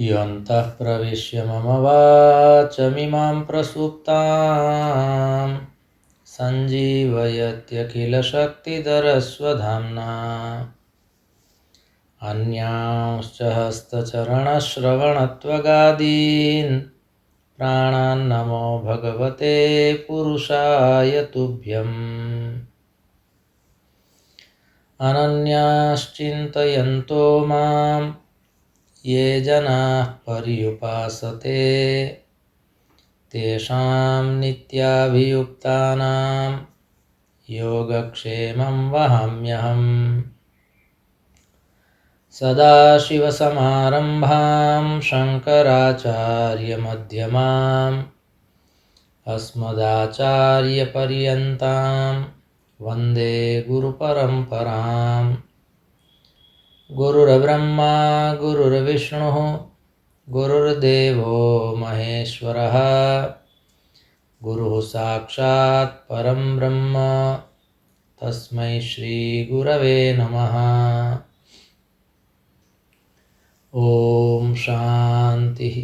योऽन्तः प्रविश्य मम वाचमिमां प्रसुप्तां सञ्जीवयत्यखिलशक्तिधरस्वधाम्ना अन्यांश्च हस्तचरणश्रवणत्वगादीन् प्राणान्नमो भगवते पुरुषाय तुभ्यम्। अनन्याश्चिन्तयन्तो मां ये जनाः पर्युपासते तेषां नित्याभियुक्तानां योगक्षेमं वहाम्यहम्। सदाशिवसमारम्भां शङ्कराचार्यमध्यमाम् अस्मदाचार्यपर्यन्तां वन्दे गुरुपरम्पराम्। गुरुर्ब्रह्मा गुरुर्विष्णुः गुरुर्देवो महेश्वरः गुरुः साक्षात् परं ब्रह्म तस्मै श्रीगुरवे नमः। ॐ शान्तिः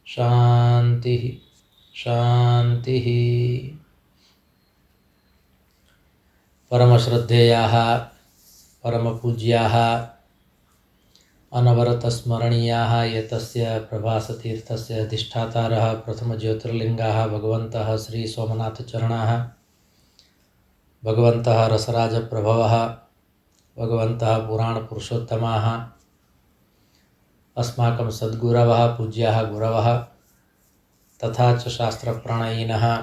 शान्तिः शान्तिः। परमश्रद्धेयाः परमपूज्याः अनवरतस्मरणीयाः एतस्य प्रभासतीर्थस्य अधिष्ठातारः प्रथमज्योतिर्लिङ्गाः भगवन्तः श्रीसोमनाथचरणाः, भगवन्तः रसराजप्रभवः, भगवन्तः पुराणपुरुषोत्तमाः, अस्माकं सद्गुरवः पूज्याः गुरवः तथा च शास्त्रप्रणयिनः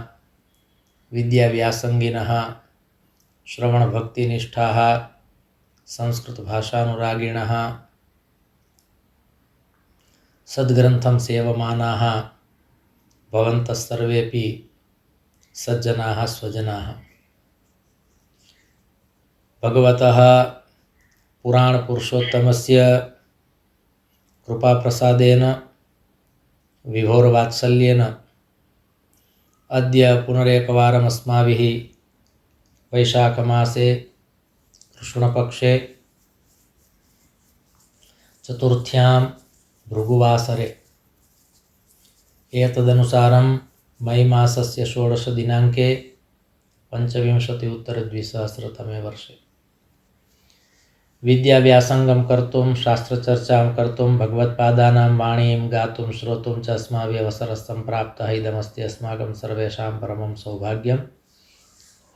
विद्याव्यासङ्गिनः श्रवणभक्तिनिष्ठाः संस्कृतभाषानुरागिणः सद्ग्रन्थं सेवमानाः भवन्तः सर्वेपि सज्जनाः स्वजनाः। भगवतः पुराणपुरुषोत्तमस्य कृपाप्रसादेन विभोरवात्सल्येन अद्य पुनरेकवारम् अस्माभिः वैशाखमासे कृष्णपक्षे चतुर्थ्यां भृगुवासरे एतदनुसारं मई मासस्य 16 दिनाङ्के 25-उत्तर-2000तमे वर्षे विद्याव्यासङ्गं कर्तुं शास्त्रचर्चां कर्तुं भगवत्पादानां वाणीं गातुं श्रोतुं च अस्माभिः अवसरः सम्प्राप्तः। इदमस्ति अस्माकं सर्वेषां परमं सौभाग्यम्।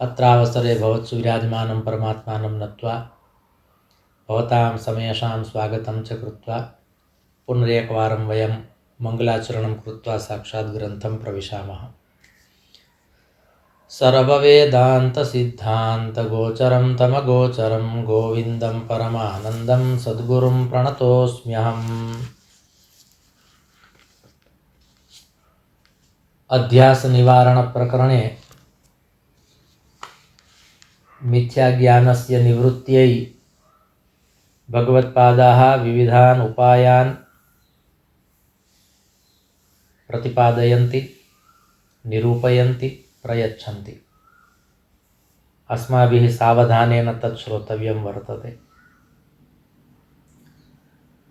अत्रावसरे भवत्सु विराजमानं परमात्मानं नत्वा भवतां समेषां स्वागतं च कृत्वा पुनरेकवारं वयं मङ्गलाचरणं कृत्वा साक्षात् ग्रन्थं प्रविशामः। सर्ववेदान्तसिद्धान्तगोचरं तमगोचरं गोविन्दं परमानन्दं सद्गुरुं प्रणतोऽस्म्यहम्। अध्यासनिवारणप्रकरणे मिथ्याज्ञानस्य निवृत्त्यै भगवत्पादाः विविधान् उपायान् प्रतिपादयन्ति, निरूपयन्ति, प्रयच्छन्ति। अस्माभिः सावधानेन तत् श्रोतव्यं वर्तते।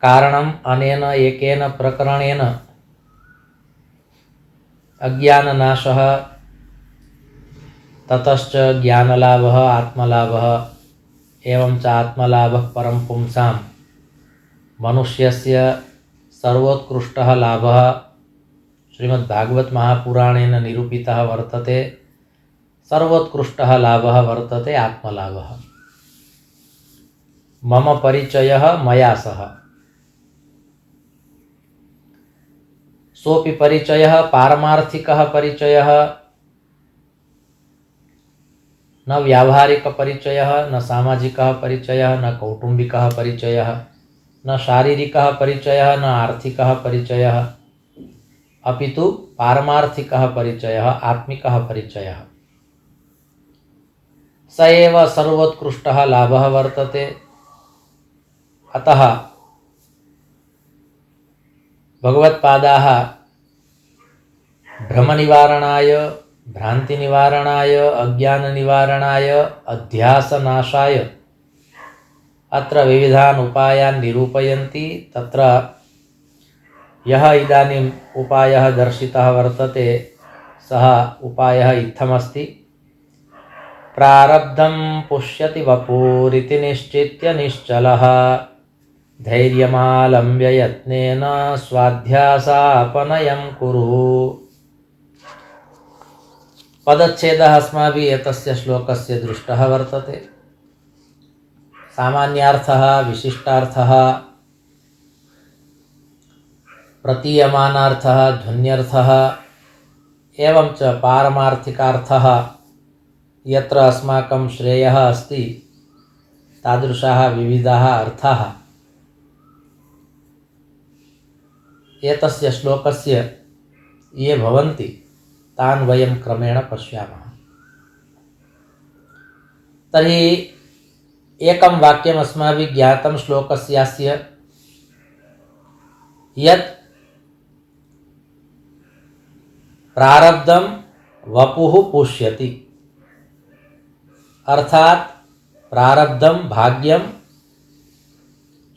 कारणम् अनेन एकेन प्रकरणेन अज्ञाननाशः ततश्च ज्ञानलाभः आत्मलाभः एवं च आत्मलाभः परं पुंसां मनुष्यस्य सर्वोत्कृष्टः लाभः श्रीमद्भागवत महापुराणेन निरूपितः वर्तते। सर्वोत्कृष्टः लाभः वर्तते आत्मलाभः। मम परिचयः मया सह। सोऽपि परिचयः पारमार्थिकः परिचयः, न व्यावहारिकपरिचयः, न सामाजिकः परिचयः, न कौटुम्बिकः परिचयः, न शारीरिकः परिचयः, न आर्थिकः परिचयः, अपि तु पारमार्थिकः परिचयः, आत्मिकः परिचयः। स एव सर्वोत्कृष्टः लाभः वर्तते। अतः भगवत्पादाः भ्रमनिवारणाय, भ्रान्तिनिवारणाय, अज्ञाननिवारणाय, अध्यासनाशाय अत्र विविधान् उपायान् निरूपयन्ति। तत्र यः इदानीम् उपायः दर्शितः वर्तते सः उपायः इत्थमस्ति। प्रारब्धं पुष्यति वपुरिति निश्चित्य निश्चलः धैर्यमालम्ब्य यत्नेन स्वाध्यासापनयं कुरु। पदच्छेदः अस्माभिः एतस्य श्लोकस्य दृष्टः वर्तते। सामान्यार्थः, विशिष्टार्थः, प्रतीयमानार्थः, ध्वन्यर्थः एवं च पारमार्थिकार्थः यत्र अस्माकं श्रेयः अस्ति तादृशाः विविधाः अर्थाः एतस्य श्लोकस्य ये भवन्ति तान् वयं क्रमेण पश्यामः। तर्हि एकं वाक्यम् अस्माभिः ज्ञातं श्लोकस्यास्य यत् प्रारब्धं वपुः पुष्यति, अर्थात प्रारब्धं भाग्यं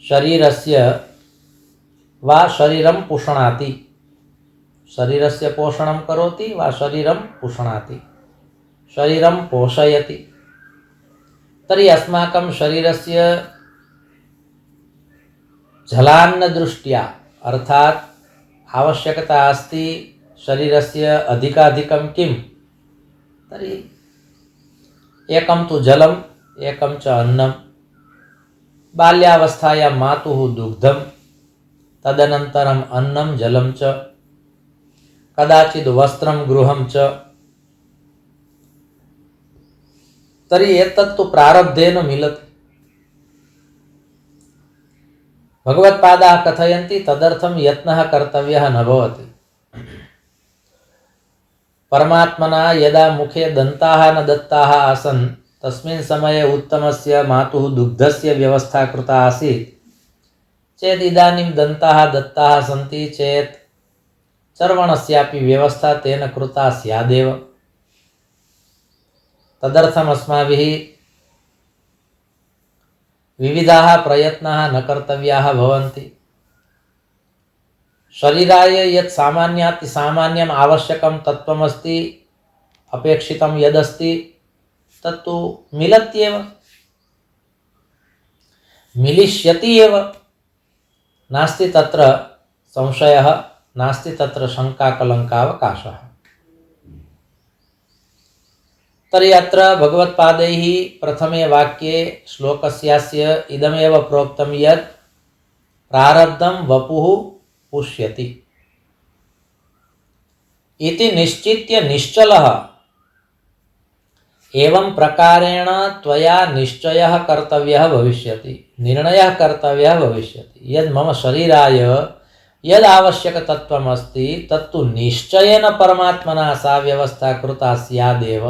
शरीरस्य वा शरीरं पुष्णाति, शरीरस्य पोषणं करोति वा शरीरं पुष्णाति, शरीरं पोषयति। तर्हि अस्माकं शरीरस्य झलान्नदृष्ट्या अर्थात आवश्यकता अस्ति शरीरस्य अधिकाधिकं किं, तर्हि एकं तु जलम्, एकं च अन्नं। बाल्यावस्थायां मातुः दुग्धं, तदनन्तरम् अन्नं जलं च, कदाचित् वस्त्रं गृहं च। तर्हि एतत्तु प्रारब्धेन मिलति। भगवत्पादाः कथयन्ति तदर्थं यत्नः कर्तव्यः न भवति। परमात्मना यदा मुखे दन्ताः न दत्ताः आसन् तस्मिन् समये उत्तमस्य मातुः दुग्धस्य व्यवस्था कृता आसीत् चेत् इदानीं दन्ताः दत्ताः सन्ति चेत् चर्वणस्यापि व्यवस्था तेन कृता स्यादेव। तदर्थम् अस्माभिः विविधाः प्रयत्नाः न कर्तव्याः भवन्ति। शरीराय यत् सामान्यातिसामान्यम् आवश्यकं तत्त्वमस्ति, अपेक्षितं यदस्ति तत्तु मिलत्येव, मिलिष्यति एव। नास्ति तत्र संशयः, नास्ति तत्र शङ्काकलङ्कावकाशः। तर्हि अत्र भगवत्पादैः प्रथमे वाक्ये श्लोकस्यास्य इदमेव प्रोक्तं यत् प्रारब्धं वपुः पुष्यति इति निश्चित्य निश्चलः। एवं प्रकारेण त्वया निश्चयः कर्तव्यः भविष्यति, निर्णयः कर्तव्यः भविष्यति। यद् मम शरीराय यद् आवश्यकतत्त्वम् अस्ति तत्तु निश्चयेन परमात्मना सा व्यवस्था कृता स्यादेव।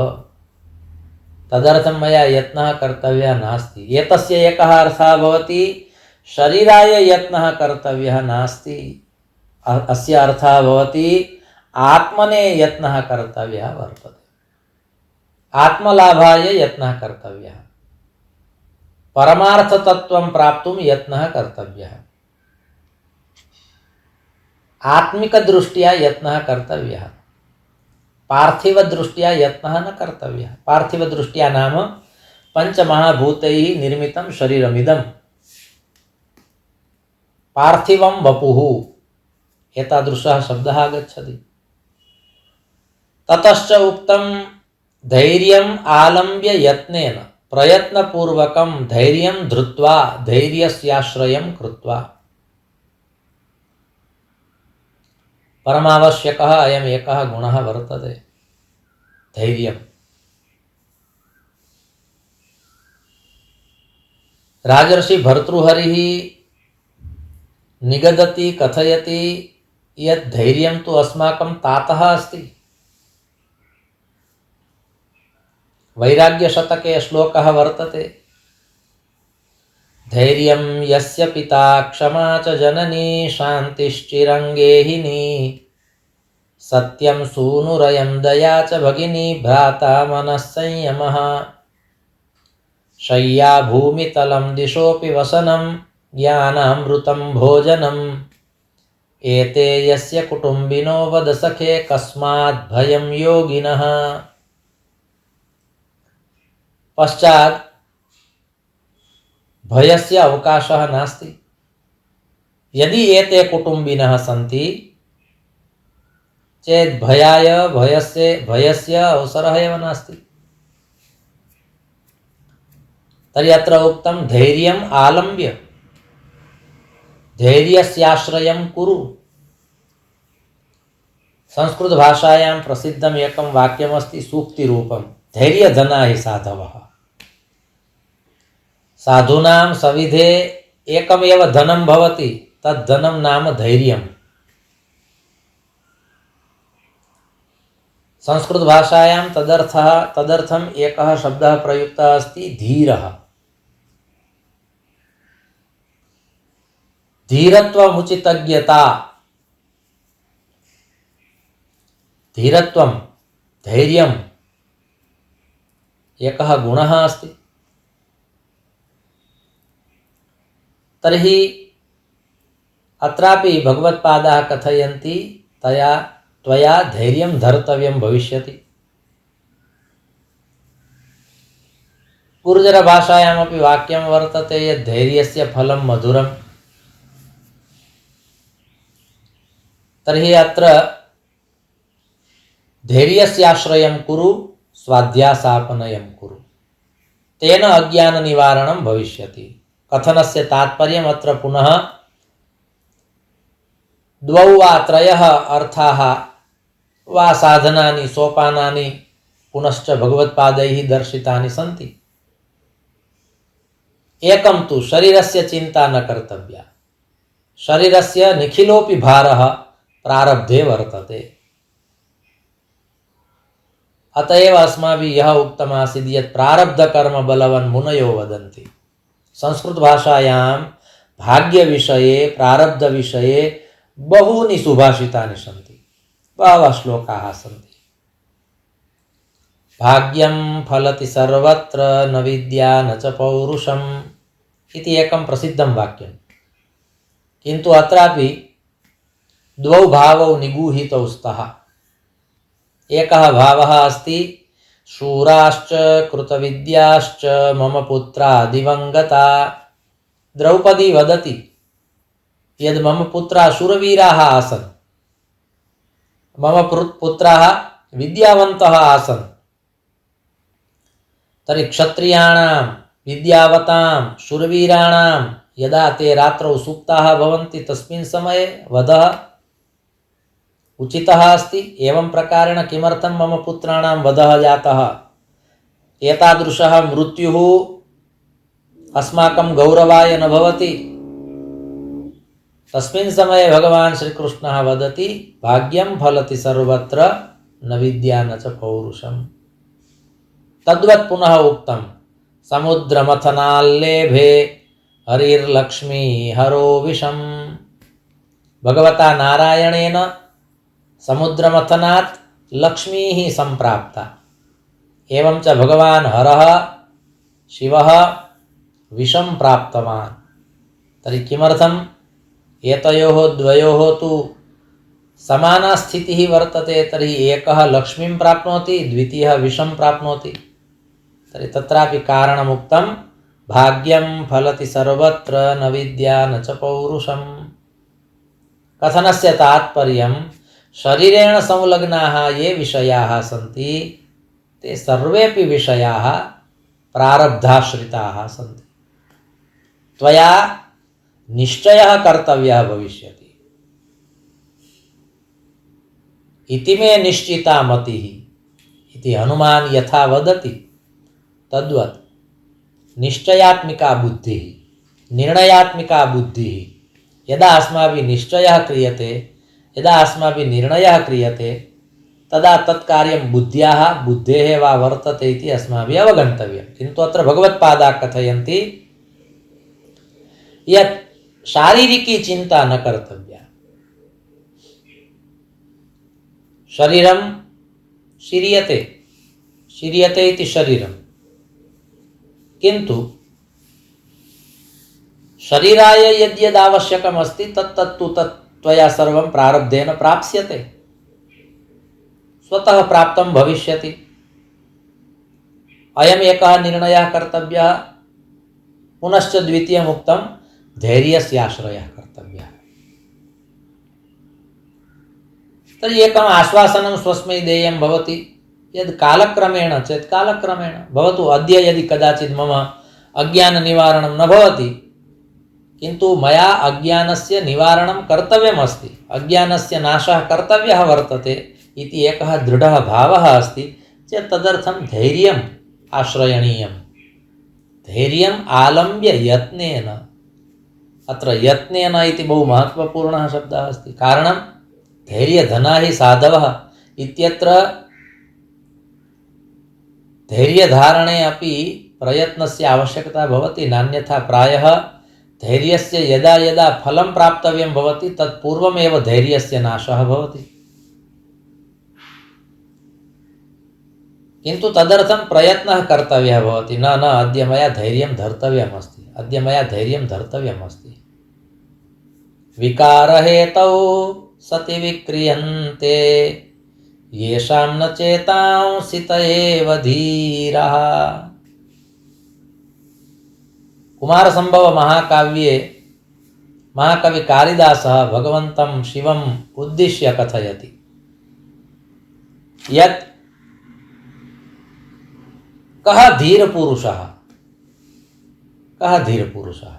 तदर्थं मया यत्नः कर्तव्यः नास्ति। एतस्य एकः अर्थः भवति शरीराय यत्नः कर्तव्यः नास्ति। अस्य अर्थः भवति आत्मने यत्नः कर्तव्यः वर्तते, आत्मलाभाय यत्नः कर्तव्यः, परमार्थतत्त्वं प्राप्तुं यत्नः कर्तव्यः, आत्मिकदृष्ट्या यत्नः कर्तव्यः, पार्थिवदृष्ट्या यत्नः न कर्तव्यः। पार्थिवदृष्ट्या नाम पंचमहाभूतैः निर्मितं शरीरमिदं। पार्थिवं वपुः एतादृशः शब्दः आगच्छति। ततश्च उक्तं धैर्यम् आलम्ब्य यत्नेन, प्रयत्नपूर्वकं धैर्यं धृत्वा, धैर्यस्याश्रयं कृत्वा। परमावश्यकः अयम् एकः गुणः वर्तते, धैर्यम्। राजर्षि भर्तृहरिः निगदति, कथयति यत् धैर्यं तु अस्माकं तातः अस्ति। वैराग्यशतके श्लोकः वर्तते, धैर्यं यस्य पिता क्षमा च जननी शान्तिश्चिरं गेहिनी सत्यं सूनुरयं दया च भगिनी भ्राता मनः संयमः शय्या भूमितलं दिशोऽपि वसनं ज्ञानामृतं भोजनं एते यस्य कुटुम्बिनो वद सखे कस्मात् भयं योगिनः। पश्चात् भयस्य अवकाशः नास्ति। यदि एते कुटुम्बिनः सन्ति चेत् भयस्य अवसरः एव नास्ति। तर्हि अत्र उक्तं धैर्यम् आलम्ब्य धैर्यस्याश्रयं कुरु। संस्कृत भाषायां प्रसिद्धम् एकं वाक्यमस्ति सूक्तिरूपं, धैर्यधना हि साधवः। साधूनां सविधे एकमेव धनं भवति, तद्धनं नाम धैर्यम्। संस्कृत भाषायां तदर्थम् एकः शब्दः प्रयुक्तः अस्ति, धीरः। धीरत्वमुचितज्ञता, धीरत्वं धैर्यम् एकः गुणः अस्ति। तर्हि अत्रापि भगवत्पादाः कथयन्ति त्वया धैर्यं धर्तव्यं भविष्यति। गुर्जरभाषायामपि वाक्यं वर्तते यत् धैर्यस्य फलं मधुरम्। तर्हि अत्र धैर्यस्याश्रयं कुरु, स्वाध्यासापनयं कुरु, तेन अज्ञाननिवारणं भविष्यति। कथनस्य तात्पर्यम् अत्र पुनः द्वौ वा त्रयः अर्थाः वा साधनानि सोपानानि पुनश्च भगवत्पादैः दर्शितानि सन्ति। एकं तु शरीरस्य चिन्ता न कर्तव्या। शरीरस्य निखिलोऽपि भारः प्रारब्धे वर्तते। अतएव अस्माभिः यः उक्तमासीत् यत् प्रारब्धकर्म बलवन् मुनयो वदन्ति। संस्कृत भाषायां भाग्यविषये प्रारब्धविषये बहूनि सुभाषितानि सन्ति, बहवः श्लोकाः सन्ति। भाग्यं फलति सर्वत्र न विद्या न च पौरुषम् इति एकं प्रसिद्धं वाक्यं। किन्तु अत्रापि द्वौ भावौ निगूहितौ स्तः। एकः भावः अस्ति शूराश्च कृतविद्याश्च मम पुत्रा दिवङ्गता। द्रौपदी वदति यद् मम पुत्रा शूरवीराः आसन्, मम पुत्राः विद्यावन्तः आसन्। तर्हि क्षत्रियाणां विद्यावतां शूरवीराणां यदा ते रात्रौ सुप्ताः भवन्ति तस्मिन् समये वधः उचितः अस्ति। एवं प्रकारेण किमर्थं मम पुत्राणां वधः जातः? एतादृशः मृत्युः अस्माकं गौरवाय न भवति। तस्मिन् समये भगवान् श्रीकृष्णः वदति भाग्यं फलति सर्वत्र न विद्या न च पौरुषम्। तद्वत् पुनः उक्तं समुद्रमथनाल्लेभे हरिर्लक्ष्मी हरो विषम्। भगवता नारायणेन समुद्रमथनात् लक्ष्मीः सम्प्राप्ता। एवं च भगवान् हरः शिवः विषं प्राप्तवान्। तर्हि किमर्थम्? एतयोः द्वयोः तु समाना स्थितिः वर्तते। तर्हि एकः लक्ष्मीं प्राप्नोति, द्वितीयः विषं प्राप्नोति। तर्हि तत्रापि कारणमुक्तं भाग्यं फलति सर्वत्र न विद्या न च पौरुषम्। कथनस्य तात्पर्यं शरीरेण संलग्नाः ये विषयाः सन्ति ते सर्वेपि विषयाः प्रारब्धाश्रिताः सन्ति। त्वया निश्चयः कर्तव्यः भविष्यति। इति मे निश्चिता मतिः इति हनुमान् यथा वदति तद्वत् निश्चयात्मिका बुद्धिः, निर्णयात्मिका बुद्धिः। यदा अस्माभिः निश्चयः क्रियते, यदा अस्माभिः निर्णयः क्रियते तदा तत्कार्यं बुद्धेः वा वर्तते इति अस्माभिः अवगन्तव्यं। किन्तु अत्र भगवत्पादाः कथयन्ति यत् शारीरिकी चिन्ता न कर्तव्या। शरीरं शिर्यते इति शरीरं, किन्तु शरीराय यद्यद् आवश्यकम् अस्ति तत्तत्तु तत् त्वया सर्वं प्रारब्धेन प्राप्स्यते, स्वतः प्राप्तं भविष्यति। अयम् एकः निर्णयः कर्तव्यः। पुनश्च द्वितीयम् उक्तं धैर्यस्य आश्रयः कर्तव्यः। तर्हि एकम् आश्वासनं स्वस्मै देयं भवति यद् कालक्रमेण चेत् कालक्रमेण भवतु। अद्य यदि कदाचित् मम अज्ञाननिवारणं न भवति, किन्तु मया अज्ञानस्य निवारणं कर्तव्यमस्ति, अज्ञानस्य नाशः कर्तव्यः वर्तते इति एकः दृढः भावः अस्ति चेत् तदर्थं धैर्यम् आश्रयणीयम्। धैर्यम् आलम्ब्य यत्नेन, अत्र यत्नेन इति बहु महत्त्वपूर्णः शब्दः अस्ति। कारणं धैर्यधना हि साधवः इत्यत्र धैर्यधारणे अपि प्रयत्नस्य आवश्यकता भवति। नान्यथा प्रायः धैर्यस्य यदा यदा फलं प्राप्तव्यं भवति तत्पूर्वमेव धैर्यस्य नाशः भवति। किन्तु तदर्थं प्रयत्नः कर्तव्यः भवति। न अद्य मया धैर्यं धर्तव्यमस्ति, अद्य मया धैर्यं धर्तव्यमस्ति। विकारहेतौ सति विक्रियन्ते येषां न चेतांसि त एव धीरः। कुमारसम्भव महाकाव्ये महाकवि कालिदासः भगवन्तं शिवम् उद्दिश्य कथयति यत् कः धीरपुरुषः, कः धीरपुरुषः।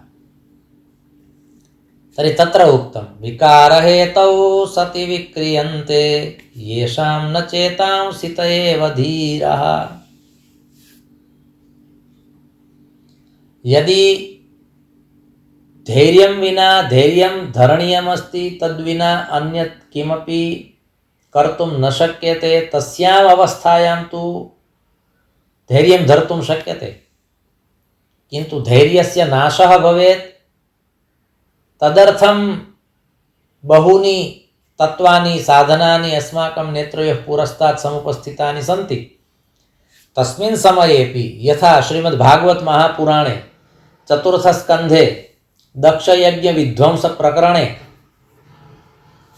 तर्हि तत्र उक्तं विकारहेतौ सति विक्रियन्ते येषां न चेतांसि त एव धीरः। यदि धैर्यं विना धैर्यं धरणीयमस्ति, तद्विना अन्यत् किमपि कर्तुं न शक्यते, तस्याम् अवस्थायां तु धैर्यं धर्तुं शक्यते। किन्तु धैर्यस्य नाशः भवेत्, तदर्थं बहूनि तत्त्वानि साधनानि अस्माकं नेत्रयोः पुरस्तात् समुपस्थितानि सन्ति। तस्मिन् समयेपि यथा श्रीमद्भागवत महापुराणे चतुर्थस्कन्धे दक्षयज्ञविध्वंसप्रकरणे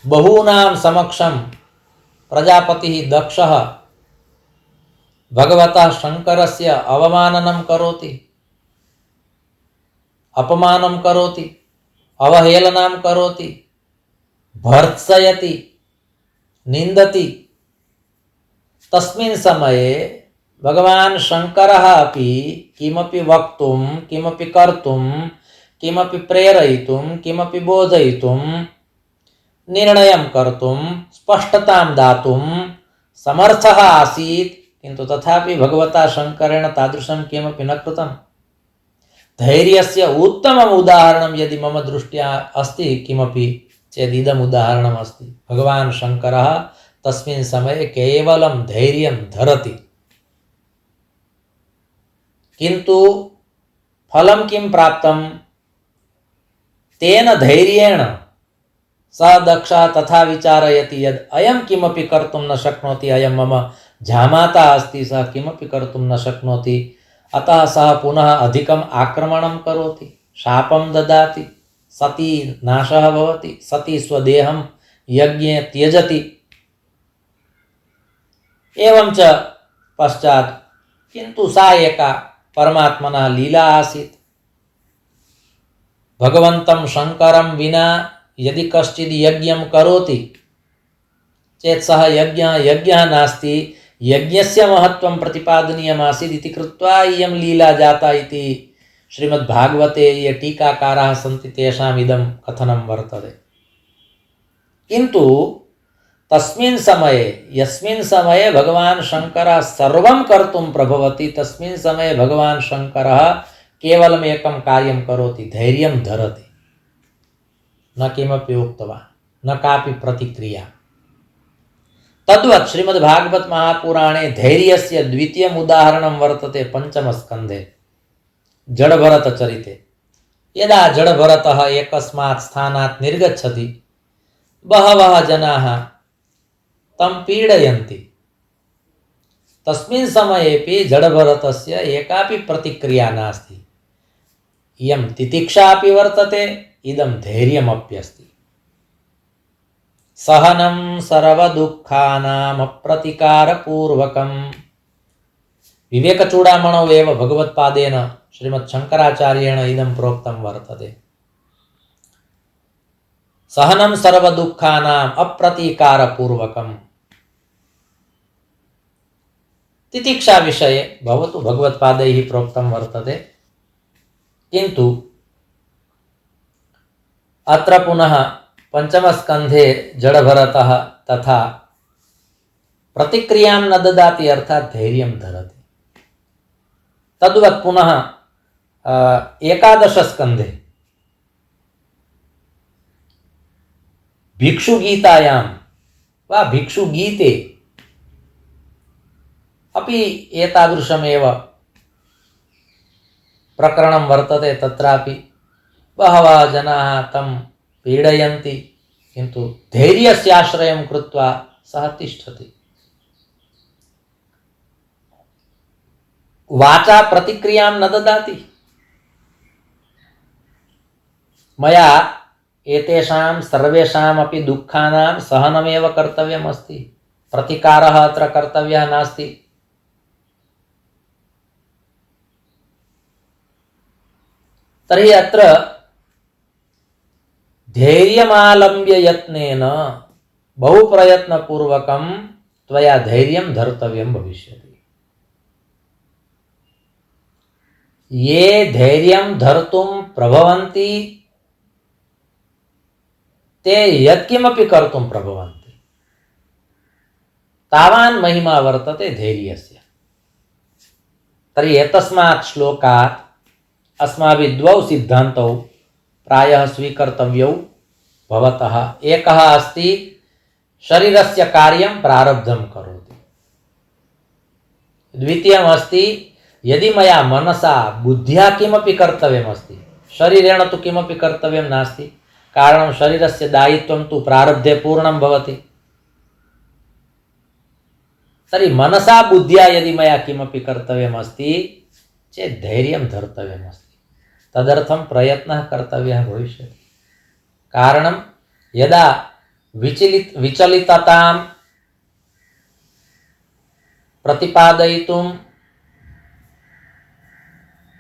बहूनां समक्षं प्रजापतिः दक्षः भगवतः शङ्करस्य अवमाननं करोति, अपमानं करोति, अवहेलनं करोति, भर्त्सयति, निन्दति। तस्मिन् समये भगवान् शङ्करः अपि किमपि वक्तुं, किमपि कर्तुं, किमपि प्रेरयितुं, किमपि बोधयितुं, निर्णयं कर्तुं, स्पष्टतां दातुं समर्थः आसीत्। किन्तु तथापि भगवता शङ्करेण तादृशं किमपि न कृतं। धैर्यस्य उत्तमम् उदाहरणं यदि मम दृष्ट्या अस्ति किमपि चेत् इदम् उदाहरणम् अस्ति। भगवान् शङ्करः तस्मिन् समये केवलं धैर्यं धरति, किन्तु फलं किं प्राप्तं? तेन धैर्येण सः दक्षः तथा विचारयति यद् अयं किमपि कर्तुं न शक्नोति, अयं मम जामाता अस्ति, सः किमपि कर्तुं न शक्नोति। अतः सः पुनः अधिकम् आक्रमणं करोति, शापं ददाति, सती नाशः भवति, सती स्वदेहं यज्ञे त्यजति। एवं च पश्चात् किन्तु सा एका परमात्मनः लीला आसीत्। भगवन्तं शङ्करं विना यदि कश्चित् यज्ञं करोति चेत् सः यज्ञः नास्ति, यज्ञस्य महत्त्वं प्रतिपादनीयमासीत् इति कृत्वा इयं लीला जाता इति श्रीमद्भागवते ये टीकाकाराः सन्ति तेषाम् इदं कथनं वर्तते। किन्तु तस्मिन् समये यस्मिन् समये भगवान् शङ्करः सर्वं कर्तुं प्रभवति, तस्मिन् समये भगवान् शङ्करः केवलम् एकं कार्यं करोति, धैर्यं धरति। न किमपि उक्तवान्, न कापि प्रतिक्रिया। तद्वत् श्रीमद्भागवत महापुराणे धैर्यस्य द्वितीयम् उदाहरणं वर्तते पञ्चमस्कन्धे जडभरतचरिते। यदा जडभरतः एकस्मात् स्थानात् निर्गच्छति, बहवः जनाः तं पीडयन्ति। तस्मिन् समयेपि जडभरतस्य एकापि प्रतिक्रिया नास्ति। इयं तितिक्षा अपि वर्तते, इदं धैर्यमप्यस्ति। सहनं सर्वदुःखानाम् अप्रतिकारपूर्वकम्। विवेकचूडामणौ एव भगवत्पादेन श्रीमच्छङ्कराचार्येण इदं प्रोक्तं वर्तते। सहनं सर्वदुःखानाम् अप्रतीकारपूर्वकम्। तितिक्षा विषये भवतु भगवत्पादैः प्रोक्तं वर्तते, किन्तु अत्र पुनः पंचमस्कन्धे जडभरतः तथा प्रतिक्रियां न ददाति अर्थात धैर्यं धरति। तद्वत् पुनः एकादशस्कन्धे भिक्षुगीतायां वा भिक्षुगीते अपि एतादृशमेव प्रकरणं वर्तते। तत्रापि बहवः जनाः तं पीडयन्ति, किन्तु धैर्यस्य आश्रयं कृत्वा सः तिष्ठति। वाचा प्रतिक्रियां न ददाति। मया एतेषां सर्वेषामपि दुःखानां सहनमेव कर्तव्यमस्ति, प्रतिकारः अत्र कर्तव्यः नास्ति। तर्हि अत्र धैर्यमालम्ब्य यत्नेन बहुप्रयत्नपूर्वकं त्वया धैर्यं धर्तव्यं भविष्यति। ये धैर्यं धर्तुं प्रभवन्ति ते यत्किमपि कर्तुं प्रभवन्ति। तावान् महिमा वर्तते धैर्यस्य। तर्हि एतस्मात् श्लोकात् अस्माभिः द्वौ सिद्धान्तौ प्रायः स्वीकर्तव्यौ भवतः। एकः अस्ति शरीरस्य कार्यं प्रारब्धं करोति। द्वितीयम् अस्ति यदि मया मनसा बुद्ध्या किमपि कर्तव्यमस्ति, शरीरेण तु किमपि कर्तव्यं नास्ति, कारणं शरीरस्य दायित्वं तु प्रारब्धे पूर्णं भवति। तर्हि मनसा बुद्ध्या यदि मया किमपि कर्तव्यमस्ति चेत् धैर्यं धर्तव्यमस्ति। तदर्थं प्रयत्नः कर्तव्यः भविष्यति। कारणं यदा विचलिततां प्रतिपादयितुं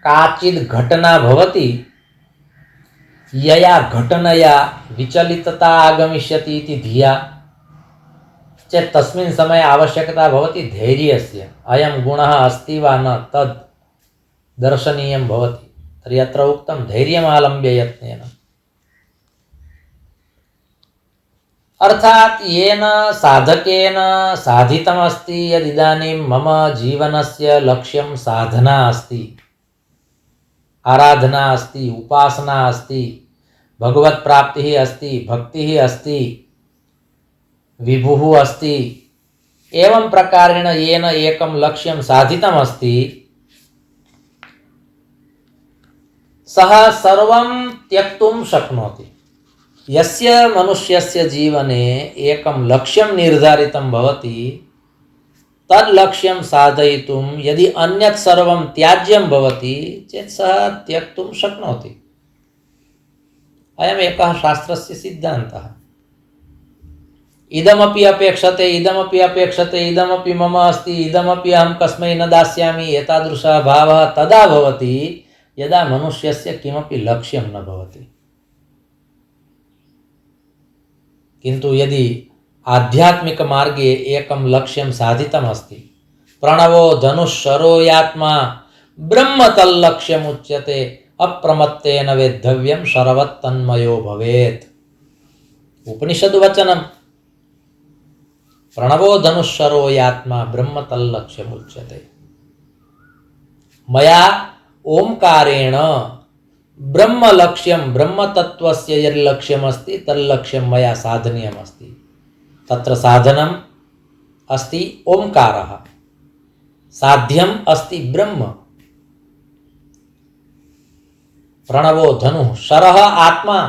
काचित् घटना भवति, यया घटनया विचलितता आगमिष्यति इति धिया चेत् तस्मिन् समये आवश्यकता भवति धैर्यस्य। अयं गुणः अस्ति वा न तद् दर्शनीयं भवति। तर्हि अत्र उक्तं धैर्यमालम्ब्य यत्नेन, अर्थात् येन साधकेन साधितमस्ति यदिदानीं मम जीवनस्य लक्ष्यं साधना अस्ति, आराधना अस्ति, उपासना अस्ति, भगवत् प्राप्तिः अस्ति, भक्तिः अस्ति, विभुः अस्ति, एवं प्रकारेण येन एकं लक्ष्यं साधितमस्ति सः सर्वं त्यक्तुं शक्नोति। यस्य मनुष्यस्य जीवने एकं लक्ष्यं निर्धारितं भवति, तद् लक्ष्यं साधयितुं यदि अन्यत् सर्वं त्याज्यं भवति चेत् सः त्यक्तुं शक्नोति। अयम् एकः शास्त्रस्य सिद्धान्तः। इदमपि अपेक्षते, इदमपि अपेक्षते, इदमपि मम अस्ति, इदमपि अहं कस्मै न दास्यामि, एतादृशः भावः तदा भवति यदा मनुष्यस्य किमपि लक्ष्यं न भवति। किन्तु यदि आध्यात्मिक मार्गे एकं लक्ष्यं साधितमस्ति, प्रणवो धनुःशरो यात्मा ब्रह्म तल्लक्ष्यमुच्यते, अप्रमत्तेन वेद्धव्यं शरवत्तन्मयो भवेत्। उपनिषद्वचनं प्रणवो धनुःशरो यात्मा ब्रह्म तल्लक्ष्यमुच्यते। मया ओंकारेण ब्रह्म लक्ष्यं ब्रह्म तत्त्वस्य यत् लक्ष्यमस्ति तल्लक्ष्यं मया साधनीयमस्ति। तत्र साधनम् अस्ति ओंकारः, साध्यम् अस्ति ब्रह्म। प्रणवो धनुः, शरः आत्मा।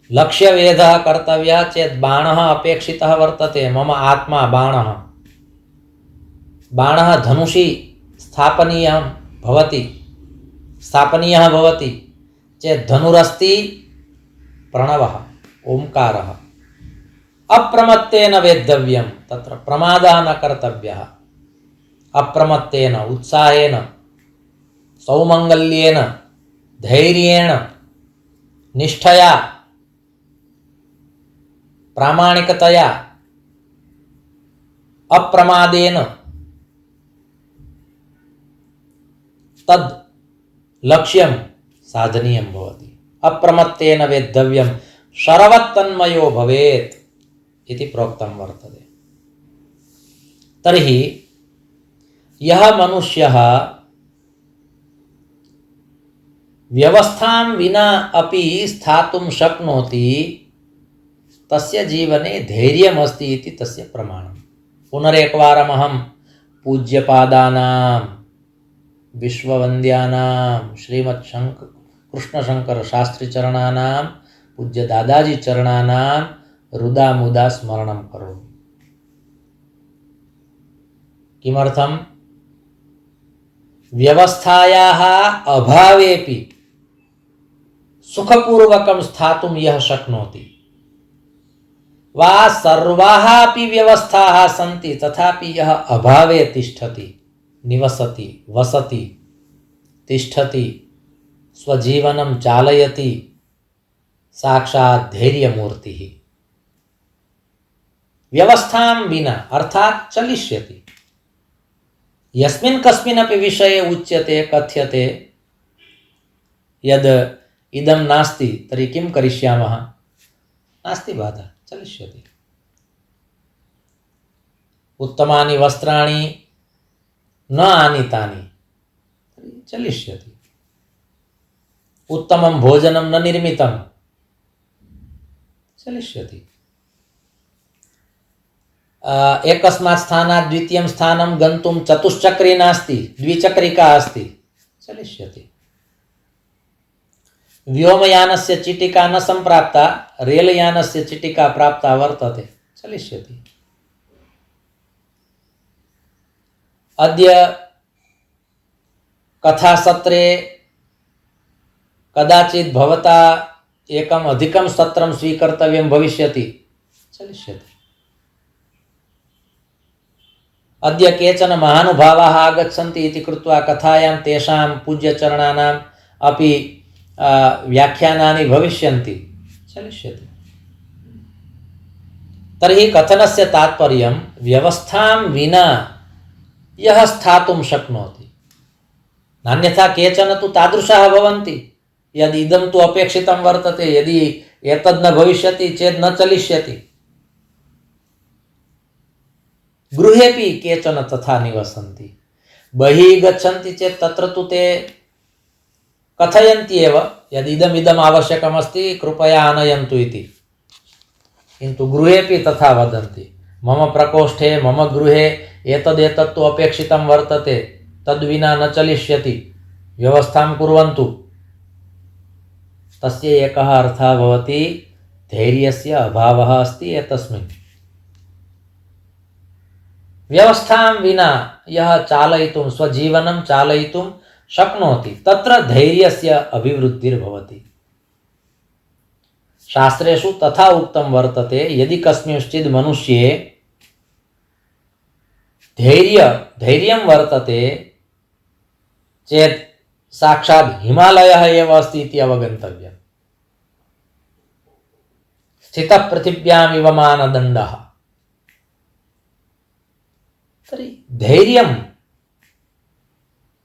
लक्ष्यवेधः कर्तव्यः चेत् बाणः अपेक्षितः वर्तते। मम आत्मा बाणः, बाणः धनुषि स्थापनीयः भवति चेत् धनुरस्ति प्रणवः। ओंकारः। अप्रमत्तेन वेद्धव्यं, तत्र प्रमादः न कर्तव्यः। अप्रमत्तेन, उत्साहेन, सौमंगल्येन, धैर्येण, निष्ठया, प्रामाणिकतया, अप्रमादेन तद् लक्ष्यं साधनीयं भवति। अप्रमत्तेन वेद्धव्यं शरवत्तन्मयो भवेत् इति प्रोक्तं वर्तते। तर्हि यः मनुष्यः व्यवस्थां विना अपि स्थातुं शक्नोति तस्य जीवने धैर्यमस्ति इति तस्य प्रमाणम्। पुनरेकवारम् अहं पूज्यपादानां विश्ववन्द्यानां श्रीमत् कृष्णशंकर शास्त्री चरणानां पूज्य दादाजी चरणानां हृदा मुदा स्मरणं करोमि। किमर्थं? व्यवस्थायाः अभावेपि सुखपूर्वकं स्थातुं यः शक्नोति, वा सर्वाः अपि व्यवस्थाः सन्ति तथापि यः अभावे तिष्ठति, निवसति, वसति, तिष्ठति, स्वजीवनं चालयति, साक्षात् धैर्यमूर्तिः। व्यवस्थां विना अर्थात् चलिष्यति। यस्मिन् कस्मिन्नपि विषये उच्यते, कथ्यते यद् इदं नास्ति तर्हि किं करिष्यामः? नास्ति बाधा, चलिष्यति। उत्तमानि वस्त्राणि न आनीतानि तर्हि चलिष्यति। उत्तमं भोजनं न निर्मितं, चलिष्यति। एकस्मात् स्थानात् द्वितीयं स्थानं गन्तुं चतुश्चक्री नास्ति, द्विचक्रिका अस्ति, चलिष्यति। व्योमयानस्य चिटिका न सम्प्राप्ता, रेलयानस्य चिटिका प्राप्ता वर्तते, चलिष्यति। अद्य कथासत्रे कदाचित् भवता एकम् अधिकं सत्रं स्वीकर्तव्यं भविष्यति, चलिष्यति। अद्य केचन महानुभावाः आगच्छन्ति इति कृत्वा कथायां तेषां पूज्यचरणानाम् अपि व्याख्यानानि भविष्यन्ति, चलिष्यति। तर्हि कथनस्य तात्पर्यं व्यवस्थां विना यः स्थातुं शक्नोति। नान्यथा केचन तु तादृशाः भवन्ति यदि इदं तु अपेक्षितं वर्तते, यदि एतद् न भविष्यति चेत् न चलिष्यति। गृहेपि केचन तथा निवसन्ति। बहिः गच्छन्ति चेत् तत्र तु ते कथयन्ति एव यदि इदम् आवश्यकमस्ति कृपया आनयन्तु इति, किन्तु गृहेपि तथा वदन्ति, मम प्रकोष्ठे मम गृहे एतत् तु अपेक्षितं वर्तते, तद्विना न चलिष्यति, व्यवस्थां कुर्वन्तु। तस्य एकः अर्थः भवति धैर्यस्य अभावः अस्ति एतस्मिन्। व्यवस्थां विना यः चालयितुं, स्वजीवनं चालयितुं शक्नोति तत्र धैर्यस्य अभिवृद्धिर्भवति। शास्त्रेषु तथा उक्तं वर्तते, यदि कस्मिंश्चित् मनुष्ये धैर्यं वर्तते चेत् साक्षात् हिमालयः एव अस्ति इति अवगन्तव्यम्। स्थितः पृथिव्यामिव मानदण्डः। तर्हि धैर्यं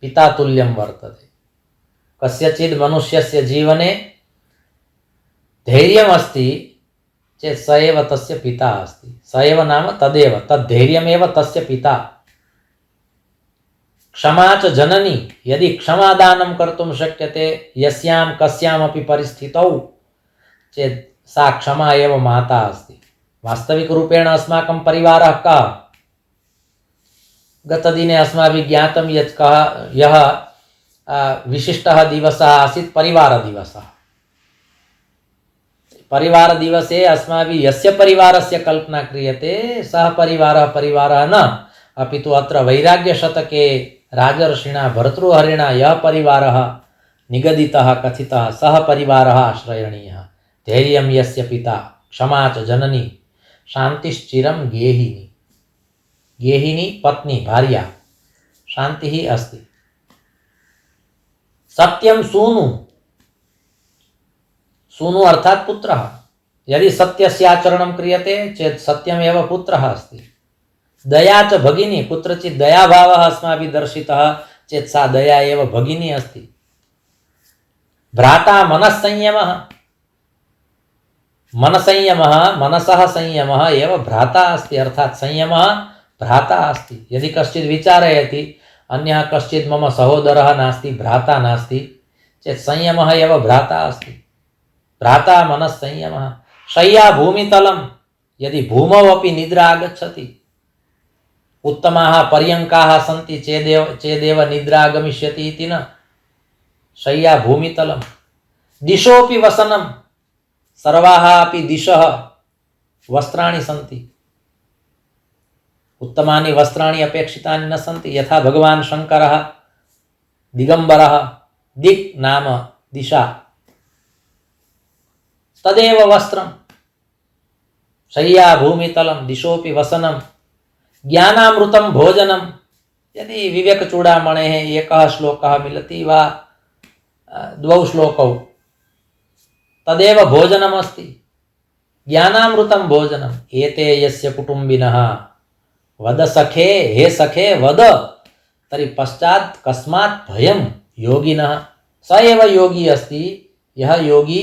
पितातुल्यं वर्तते। कस्यचित् मनुष्यस्य जीवने धैर्यमस्ति चेत् स एव तस्य पिता अस्ति। स एव नाम तदेव, तद्धैर्यमेव तस्य पिता। क्षमा च जननी, यदि क्षमादानं कर्तुं शक्यते यस्यां कस्यामपि परिस्थितौ चेत् सा क्षमा एव माता अस्ति। वास्तविकरूपेण अस्माकं परिवारः कः? गतदिने अस्माभिः ज्ञातं यत् यः विशिष्टः दिवसः आसीत् परिवारदिवसः। परिवारदिवसे अस्माभिः यस्य परिवारस्य कल्पना क्रियते सः परिवारः न, अपितु अत्र वैराग्यशतके राजर्षिणा भर्तृहरिणा यः परिवारः निगदितः कथितः सः परिवारः आश्रयणीयः। धैर्यं यस्य पिता क्षमा च जननी शांतिश्चिरं गेहिनी। गेहिनी पत्नी भार्या, शांति अस्ति। सत्यं सूनु, सूनु अर्थात पुत्रः। यदि सत्यस्य आचरणं क्रियते चेत् सत्यमेव पुत्रः अस्ति। दया च भगिनी, कुत्रचित् दयाभावः अस्माभिः दर्शितः चेत् सा दया एव भगिनी अस्ति। भ्राता मनस्संयमः, मनसंयमः मनसः संयमः एव भ्राता अस्ति, अर्थात संयमः भ्राता अस्ति। यदि कश्चित् विचारयति अन्यः कश्चित् मम सहोदरः नास्ति, भ्राता नास्ति चेत् संयमः एव भ्राता अस्ति। भ्राता मनस्संयमः। शय्या भूमितलं, यदि भूमौ अपि निद्रा आगच्छति, उत्तमाः पर्यङ्काः सन्ति चेदेव निद्रा आगमिष्यति इति न। शय्या भूमितलं। दिशोऽपि वसनं, सर्वाः अपि दिशः वस्त्राणि सन्ति। उत्तमानि वस्त्राणि अपेक्षितानि न सन्ति। यथा भगवान् शङ्करः दिगम्बरः, दिक् नाम दिशा, तदेव वस्त्रं। शय्या भूमितलं, दिशोऽपि वसनं, ज्ञानामृतं भोजनं। यदि विवेकचूडामणेः एकः श्लोकः मिलति वा द्वौ श्लोकौ, तदेव भोजनमस्ति। ज्ञानामृतं भोजनम्। एते यस्य कुटुम्बिनः वद सखे, हे सखे वद, तर्हि पश्चात् कस्मात् भयं योगिनः। स एव योगी अस्ति, यः योगी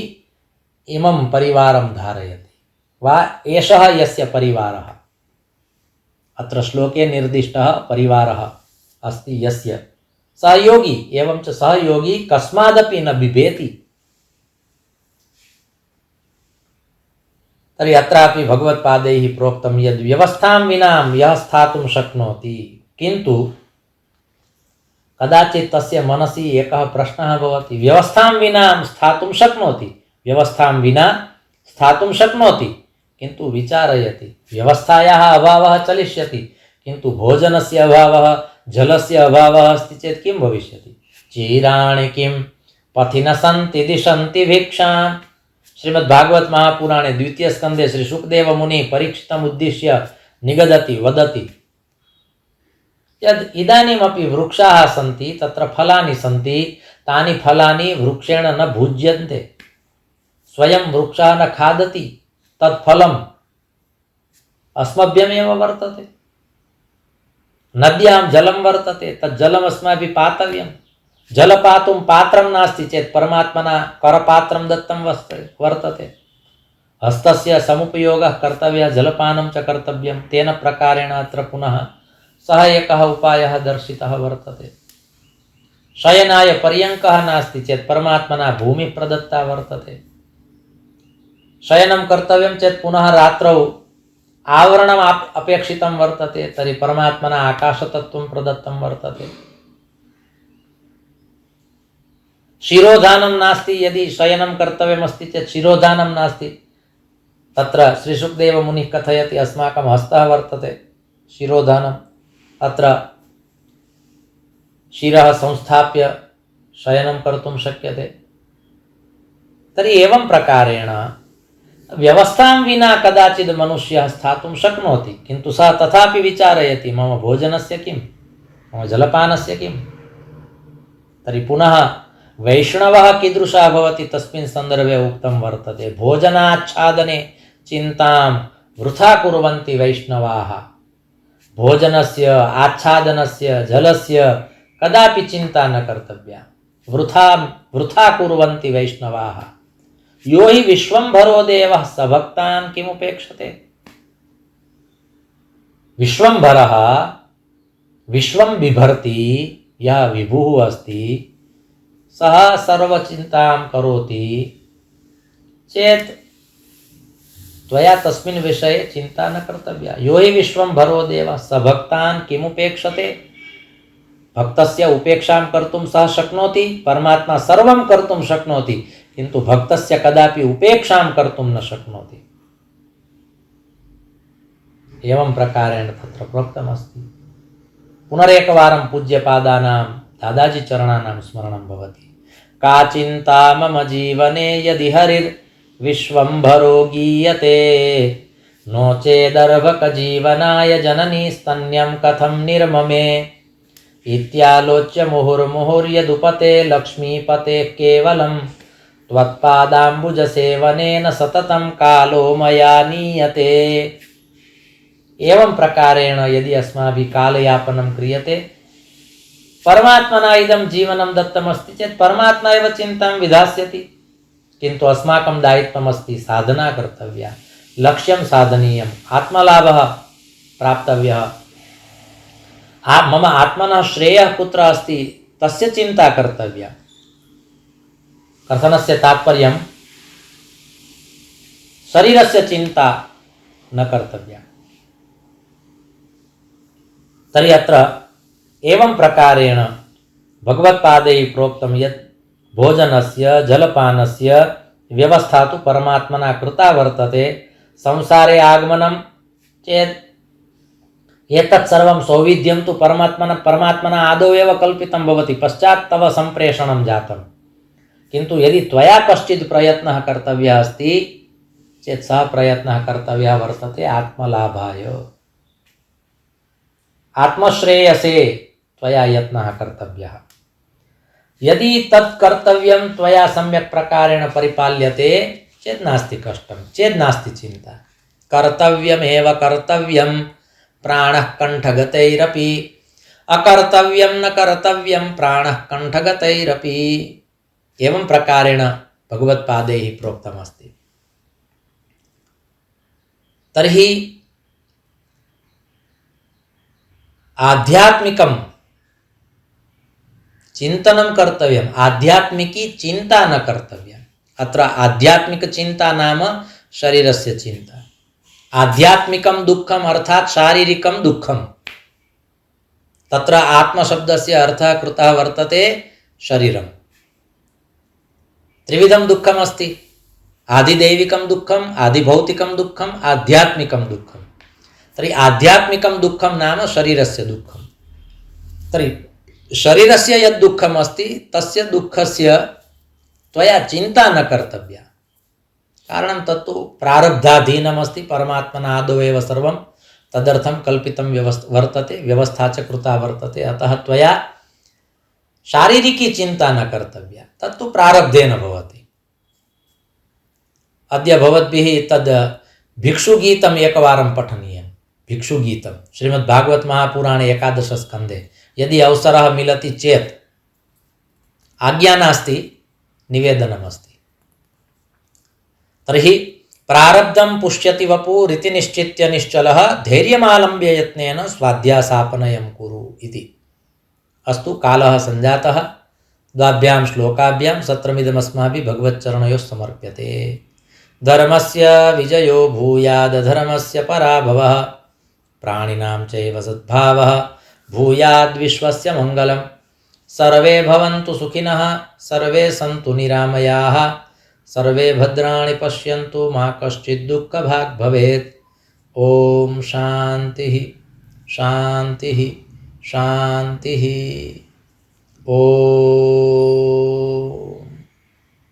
इमं परिवारं धारयति वा एषः यस्य परिवारः। अत्र श्लोके निर्दिष्टः परिवारः अस्ति यस्य, सः योगी। एवं च सः योगी कस्मादपि न बिभेति। तर्हि अत्रापि भगवत्पादैः प्रोक्तं यद् व्यवस्थां विना यः स्थातुं शक्नोति, किन्तु कदाचित् तस्य मनसि एकः प्रश्नः भवति, व्यवस्थां विना स्थातुं शक्नोति, व्यवस्थां विना स्थातुं शक्नोति, किन्तु विचारयति व्यवस्थायाः अभावः चलिष्यति, किन्तु भोजनस्य अभावः, जलस्य अभावः अस्ति चेत् किं भविष्यति। चीराणि किं पथि न सन्ति दिशन्ति भिक्षाम्। श्रीमद्भागवत महापुराणे 2 स्कन्धे श्री शुकदेव मुनि परीक्षितम् उद्दिश्य निगदति, वदति यद् इदानीमपि वृक्षाः सन्ति, तत्र फलानि सन्ति, तानि फलानि वृक्षेण न भुज्यन्ते। स्वयं वृक्षः न खादति, तत् फलम् अस्मभ्यमेव वर्तते। नद्यां जलं वर्तते, तत् जलम् अस्माभिः पातव्यं। जलपातुं पात्रं नास्ति चेत् परमात्मना करपात्रं दत्तं वर्तते। हस्तस्य समुपयोगः कर्तव्यः, जलपानं च कर्तव्यं। तेन प्रकारेण अत्र पुनः सः एकः उपायः दर्शितः वर्तते। शयनाय पर्यङ्कः नास्ति चेत् परमात्मना भूमिः प्रदत्ता वर्तते। शयनं कर्तव्यं चेत् पुनः रात्रौ आवरणम् अपेक्षितं वर्तते, तर्हि परमात्मना आकाशतत्त्वं प्रदत्तं वर्तते। शिरोधानं नास्ति, यदि शयनं कर्तव्यमस्ति चेत् शिरोधानं नास्ति। तत्र श्री शुकदेव मुनिः कथयति अस्माकं हस्तः वर्तते शिरोधानम्, अत्र शिरः संस्थाप्य शयनं कर्तुं शक्यते। तर्हि एवं प्रकारेण व्यवस्थां विना कदाचित् मनुष्यः स्थातुं शक्नोति, किन्तु सः तथापि विचारयति मम भोजनस्य किं, मम जलपानस्य किं। तर्हि पुनः वैष्णवः कीदृशः भवति तस्मिन् सन्दर्भे उक्तं वर्तते, भोजनाच्छादने चिन्तां वृथा कुर्वन्ति वैष्णवाः। भोजनस्य, आच्छादनस्य, जलस्य कदापि चिन्ता न कर्तव्या, वृथा कुर्वन्ति वैष्णवाः। यो हि विश्वम्भरो देवः स भक्तान् किमुपेक्षते। विश्वम्भरः विश्वं बिभर्ति, यः विभुः अस्ति सः सर्वचिन्तां करोति चेत् त्वया तस्मिन् विषये चिन्ता न कर्तव्या। यो हि विश्वम्भरो देवः स भक्तान् किमुपेक्षते। भक्तस्य उपेक्षां कर्तुं सः शक्नोति, परमात्मा सर्वं कर्तुं शक्नोति, किन्तु भक्तस्य कदापि उपेक्षां कर्तुं न शक्नोति। एवं प्रकारेण तत्र प्रोक्तमस्ति। पुनरेकवारं पूज्यपादानां दादाजी चरणानां स्मरणं भवति। का चिन्ता मम जीवने यदि हरिर् विश्वम्भरो गीयते नो चेदर्भकजीवनाय जननी स्तन्यं कथं निर्ममे इत्यालोच्य मुहुर्मुहुर्यदुपते लक्ष्मीपते केवलं त्वत्पादाम्बुजसेवनेन सततं कालो मया नीयते। एवं प्रकारेण यदि अस्माभिः कालयापनं क्रियते परमात्मना इदं जीवनं दत्तमस्ति चेत् परमात्मा एव चिन्तां विधास्यति। किन्तु अस्माकं दायित्वमस्ति साधना कर्तव्या, लक्ष्यं साधनीयम्, आत्मलाभः प्राप्तव्यः। मम आत्मनः श्रेयः कुत्र अस्ति तस्य चिन्ता कर्तव्या। कथनस्य तात्पर्यं शरीरस्य चिन्ता न कर्तव्या। तर्हि अत्र एवं प्रकारेण भगवत्पादैः प्रोक्तं यत् भोजनस्य जलपानस्य व्यवस्था तु परमात्मना कृता वर्तते। संसारे आगमनं चेत् एतत् सर्वं सौविध्यं तु परमात्मना आदौ एव कल्पितं भवति, पश्चात् तव सम्प्रेषणं जातं। किन्तु यदि त्वया कश्चित् प्रयत्नः कर्तव्यः अस्ति चेत् सः प्रयत्नः कर्तव्यः वर्तते आत्मलाभाय, आत्मश्रेयसे त्वया यत्नः कर्तव्यः। यदि तत् कर्तव्यं त्वया सम्यक् प्रकारेण परिपाल्यते चेत् नास्ति कष्टं, चेत् नास्ति चिन्ता। कर्तव्यमेव कर्तव्यं प्राणः कण्ठगतैरपि, अकर्तव्यं न कर्तव्यं प्राणः कण्ठगतैरपि। एवं प्रकारेण भगवत्पादैः प्रोक्तमस्ति। तर्हि आध्यात्मिकं चिन्तनं कर्तव्यम्, आध्यात्मिकी चिन्ता न कर्तव्या। अत्र आध्यात्मिकचिन्ता नाम शरीरस्य चिन्ता। आध्यात्मिकं दुःखम् अर्थात् शारीरिकं दुःखं। तत्र आत्मशब्दस्य अर्थः कृतः वर्तते शरीरं। त्रिविधं दुःखम् अस्ति, आदिदैविकं दुःखम्, आदिभौतिकं दुःखम्, आध्यात्मिकं दुःखम्। तर्हि आध्यात्मिकं दुःखं नाम शरीरस्य दुःखं। तर्हि शरीरस्य यद् दुःखम् अस्ति तस्य दुःखस्य त्वया चिन्ता न कर्तव्या। कारणं तत्तु प्रारब्धाधीनमस्ति, परमात्मना आदौ एव सर्वं तदर्थं कल्पितं वर्तते, व्यवस्था च कृता वर्तते। अतः त्वया शारीरिकी चिन्ता न कर्तव्या, तत्तु प्रारब्धेन भवति। अद्य भवद्भिः तद् भिक्षुगीतम् एकवारं पठनीयं। भिक्षुगीतं श्रीमद्भागवत महापुराणे 11 स्कन्धे यदि अवसरः मिलति चेत्, आज्ञा नास्ति, निवेदनमस्ति। तर्हि प्रारब्धं पुष्यति वपुरिति निश्चित्य निश्चलः धैर्यमालम्ब्य यत्नेन स्वाध्यासापनयं कुरु इति। अस्तु, कालः सञ्जातः। द्वाभ्यां श्लोकाभ्यां सत्रमिदमस्माभिः भगवच्चरणयोः समर्प्यते। धर्मस्य विजयो भूयाद् धर्मस्य पराभवः, प्राणिनां चैव सद्भावः भूयाद् विश्वस्य मङ्गलम्। सर्वे भवन्तु सुखिनः, सर्वे सन्तु निरामयाः, सर्वे भद्राणि पश्यन्तु, मा कश्चित् दुःखभाग् भवेत्। ओम शान्तिः शान्तिः शान्तिः। ओम।